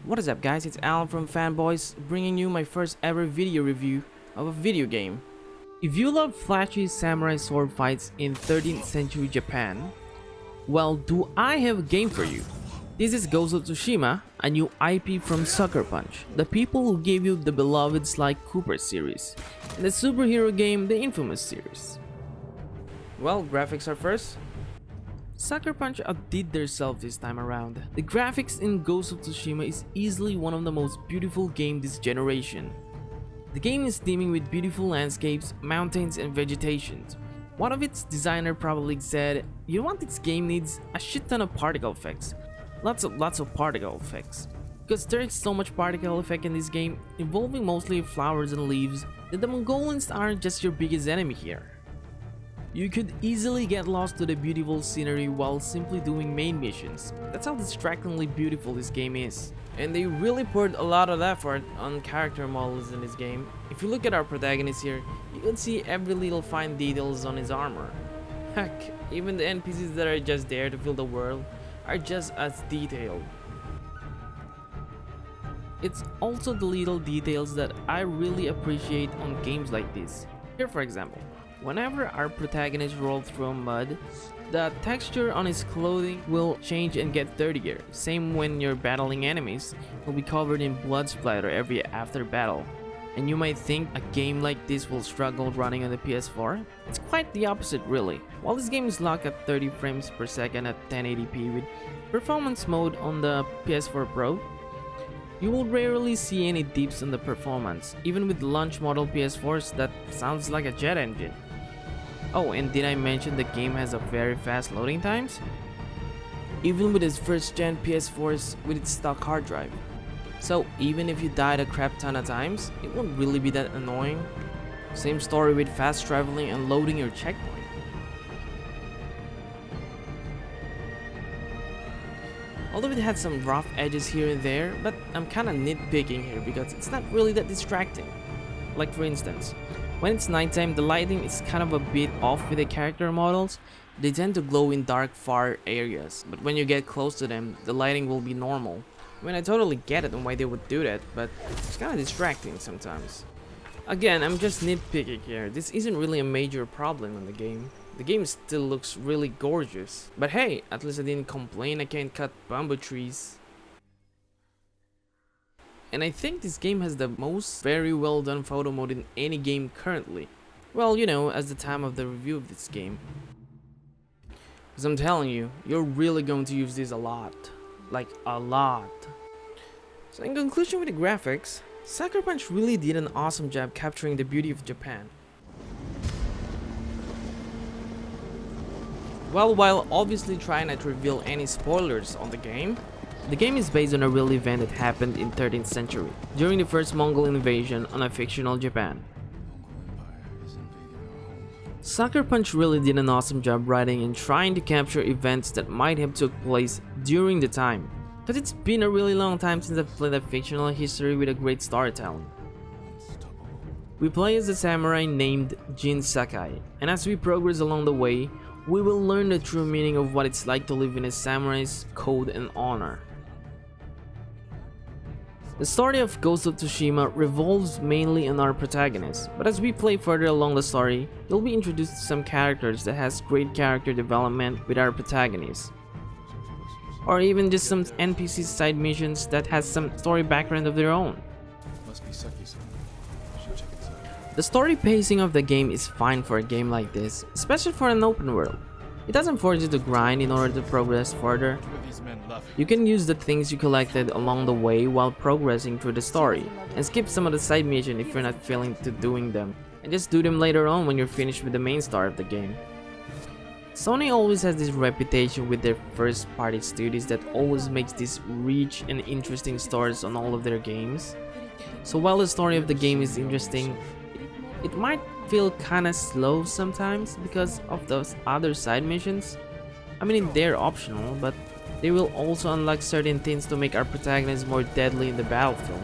What is up guys, it's Alan from Fanboys, bringing you my first ever video review of a video game. If you love flashy samurai sword fights in 13th century Japan, well, do I have a game for you. This is Ghost of Tsushima, a new IP from Sucker Punch, the people who gave you the beloved Sly Cooper series, and the superhero game, the Infamous series. Well, graphics are first. Sucker Punch outdid themselves this time around. The graphics in Ghost of Tsushima is easily one of the most beautiful games this generation. The game is teeming with beautiful landscapes, mountains and vegetation. One of its designer probably said, "You know what this game needs? A shit ton of particle effects. Lots of particle effects." Because there is so much particle effect in this game, involving mostly flowers and leaves, that the Mongolians aren't just your biggest enemy here. You could easily get lost to the beautiful scenery while simply doing main missions. That's how distractingly beautiful this game is. And they really poured a lot of effort on character models in this game. If you look at our protagonist here, you can see every little fine details on his armor. Heck, even the NPCs that are just there to fill the world are just as detailed. It's also the little details that I really appreciate on games like this. Here for example, whenever our protagonist rolls through mud, the texture on his clothing will change and get dirtier. Same when you're battling enemies, will be covered in blood splatter after battle. And you might think a game like this will struggle running on the PS4. It's quite the opposite really. While this game is locked at 30 frames per second at 1080p with performance mode on the PS4 Pro, you will rarely see any dips in the performance, even with launch model PS4s that sounds like a jet engine. Oh, and did I mention the game has a very fast loading times? Even with its first gen PS4s with its stock hard drive. So even if you died a crap ton of times, it won't really be that annoying. Same story with fast traveling and loading your checkpoint. Although it had some rough edges here and there, but I'm kinda nitpicking here because it's not really that distracting. Like for instance, when it's nighttime, the lighting is kind of a bit off with the character models. They tend to glow in dark, far areas, but when you get close to them, the lighting will be normal. I mean, I totally get it and why they would do that, but it's kinda distracting sometimes. Again, I'm just nitpicking here. This isn't really a major problem in the game. The game still looks really gorgeous. But hey, at least I didn't complain I can't cut bamboo trees. And I think this game has the most very well done photo mode in any game currently. Well, you know, as the time of the review of this game. Because I'm telling you, you're really going to use this a lot. Like, a lot. So in conclusion with the graphics, Sucker Punch really did an awesome job capturing the beauty of Japan. Well, while obviously trying not to reveal any spoilers on the game is based on a real event that happened in 13th century, during the first Mongol invasion on a fictional Japan. Sucker Punch really did an awesome job writing and trying to capture events that might have took place during the time. Because it's been a really long time since I've played a fictional history with a great storytelling. We play as a samurai named Jin Sakai, and as we progress along the way, we will learn the true meaning of what it's like to live in a samurai's code and honor. The story of Ghost of Tsushima revolves mainly on our protagonist, but as we play further along the story, you'll be introduced to some characters that has great character development with our protagonist. Or even just some NPC side missions that has some story background of their own. The story pacing of the game is fine for a game like this, especially for an open world. It doesn't force you to grind in order to progress further. You can use the things you collected along the way while progressing through the story, and skip some of the side missions if you're not feeling to doing them, and just do them later on when you're finished with the main story of the game. Sony always has this reputation with their first party studios that always makes these rich and interesting stories on all of their games. So while the story of the game is interesting, it might feel kinda slow sometimes because of those other side missions. I mean, they're optional, but they will also unlock certain things to make our protagonist more deadly in the battlefield.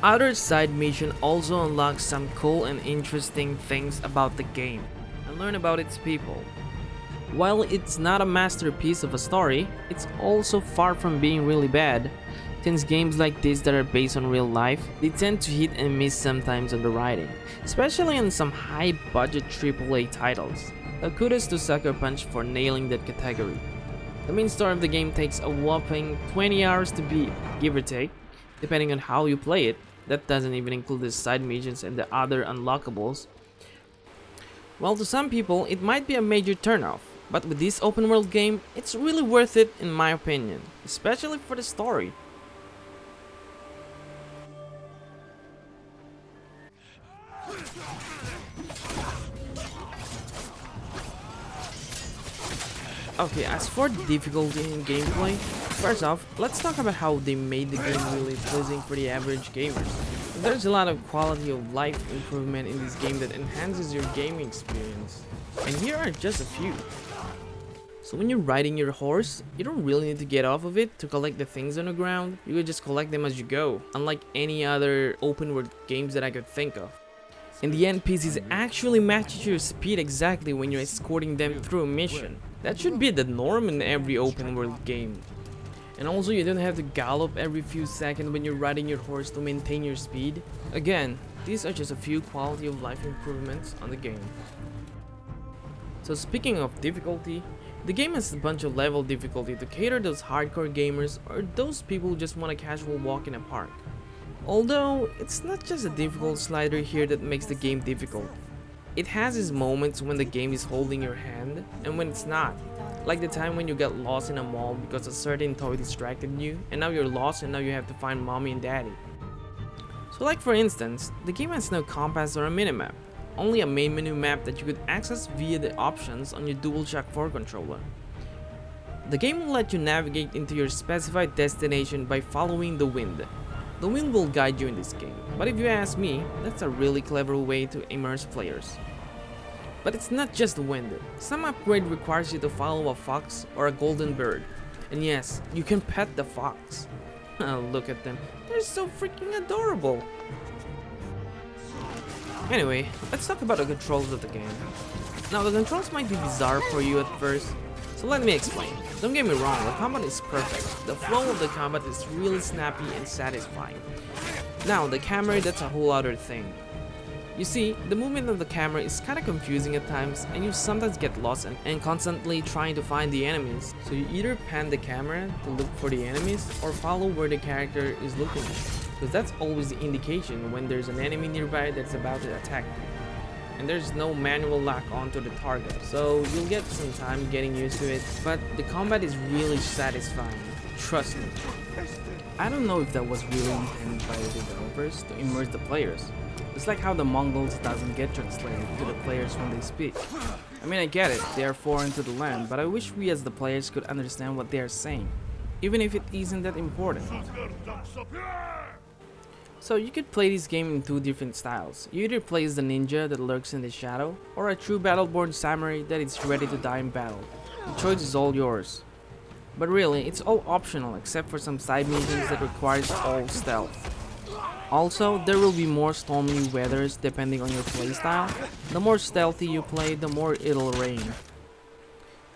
Other side mission also unlocks some cool and interesting things about the game and learn about its people. While it's not a masterpiece of a story, it's also far from being really bad, since games like this that are based on real life, they tend to hit and miss sometimes on the writing, especially on some high-budget AAA titles. Kudos to Sucker Punch for nailing that category. The main story of the game takes a whopping 20 hours to beat, give or take, depending on how you play it. That doesn't even include the side missions and the other unlockables. Well, to some people, it might be a major turnoff, but with this open world game, it's really worth it in my opinion, especially for the story. Okay, as for the difficulty in gameplay, first off, let's talk about how they made the game really pleasing for the average gamers. There's a lot of quality of life improvement in this game that enhances your gaming experience, and here are just a few. So when you're riding your horse, you don't really need to get off of it to collect the things on the ground, you can just collect them as you go, unlike any other open world games that I could think of. And the NPCs actually match your speed exactly when you're escorting them through a mission. That should be the norm in every open world game. And also you don't have to gallop every few seconds when you're riding your horse to maintain your speed. Again, these are just a few quality of life improvements on the game. So speaking of difficulty, the game has a bunch of level difficulty to cater those hardcore gamers or those people who just want a casual walk in a park. Although, it's not just a difficult slider here that makes the game difficult. It has its moments when the game is holding your hand and when it's not. Like the time when you got lost in a mall because a certain toy distracted you and now you're lost and now you have to find mommy and daddy. So like for instance, the game has no compass or a minimap, only a main menu map that you could access via the options on your DualShock 4 controller. The game will let you navigate into your specified destination by following the wind. The wind will guide you in this game, but if you ask me, that's a really clever way to immerse players. But it's not just the wind. Some upgrade requires you to follow a fox or a golden bird. And yes, you can pet the fox. Look at them, they're so freaking adorable. Anyway, let's talk about the controls of the game. Now the controls might be bizarre for you at first, so let me explain. Don't get me wrong, the combat is perfect. The flow of the combat is really snappy and satisfying. Now the camera, that's a whole other thing. You see, the movement of the camera is kinda confusing at times and you sometimes get lost and constantly trying to find the enemies. So you either pan the camera to look for the enemies or follow where the character is looking at. Because that's always the indication when there's an enemy nearby that's about to attack you. And there's no manual lock onto the target, so you'll get some time getting used to it, but the combat is really satisfying, trust me. I don't know if that was really intended by the developers to immerse the players. It's like how the Mongols doesn't get translated to the players when they speak. I mean, I get it, they are foreign to the land, but I wish we as the players could understand what they are saying, even if it isn't that important. So you could play this game in two different styles. You either play as the ninja that lurks in the shadow, or a true battle-born samurai that is ready to die in battle. The choice is all yours. But really, it's all optional except for some side missions that requires all stealth. Also, there will be more stormy weathers depending on your playstyle. The more stealthy you play, the more it'll rain.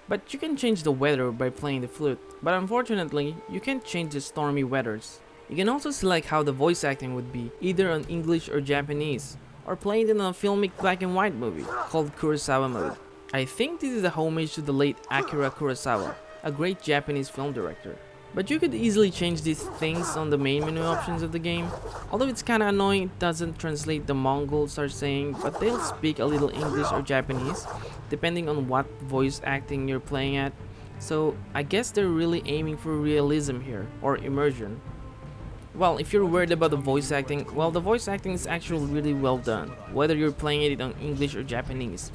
But you can change the weather by playing the flute, but unfortunately, you can't change the stormy weathers. You can also select how the voice acting would be, either on English or Japanese, or play it in a filmic black and white movie called Kurosawa mode. I think this is a homage to the late Akira Kurosawa, a great Japanese film director. But you could easily change these things on the main menu options of the game. Although it's kinda annoying it doesn't translate the Mongols are saying, but they'll speak a little English or Japanese, depending on what voice acting you're playing at. So I guess they're really aiming for realism here, or immersion. Well, if you're worried about the voice acting, well, the voice acting is actually really well done, whether you're playing it on English or Japanese.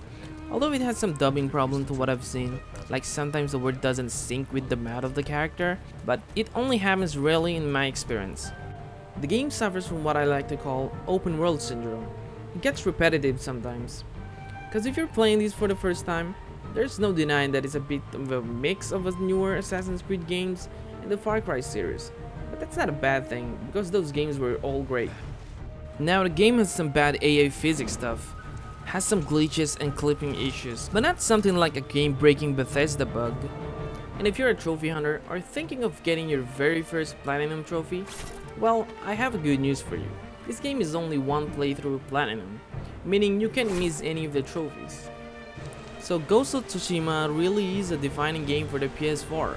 although it has some dubbing problem to what I've seen, like sometimes the word doesn't sync with the mouth of the character, but it only happens rarely in my experience. The game suffers from what I like to call open world syndrome. It gets repetitive sometimes, because if you're playing this for the first time, there's no denying that it's a bit of a mix of the newer Assassin's Creed games and the Far Cry series, but that's not a bad thing, because those games were all great. Now the game has some bad AI physics stuff, has some glitches and clipping issues, but not something like a game-breaking Bethesda bug. And if you're a trophy hunter or thinking of getting your very first Platinum trophy, well, I have good news for you. This game is only one playthrough Platinum, meaning you can't miss any of the trophies. So Ghost of Tsushima really is a defining game for the PS4.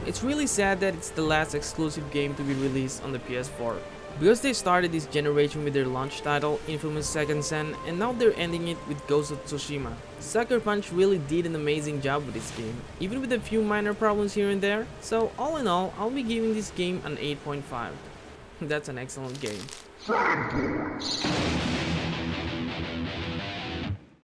It's really sad that it's the last exclusive game to be released on the PS4, because they started this generation with their launch title, Infamous Second Son, and now they're ending it with Ghost of Tsushima. Sucker Punch really did an amazing job with this game, even with a few minor problems here and there, so all in all, I'll be giving this game an 8.5. That's an excellent game.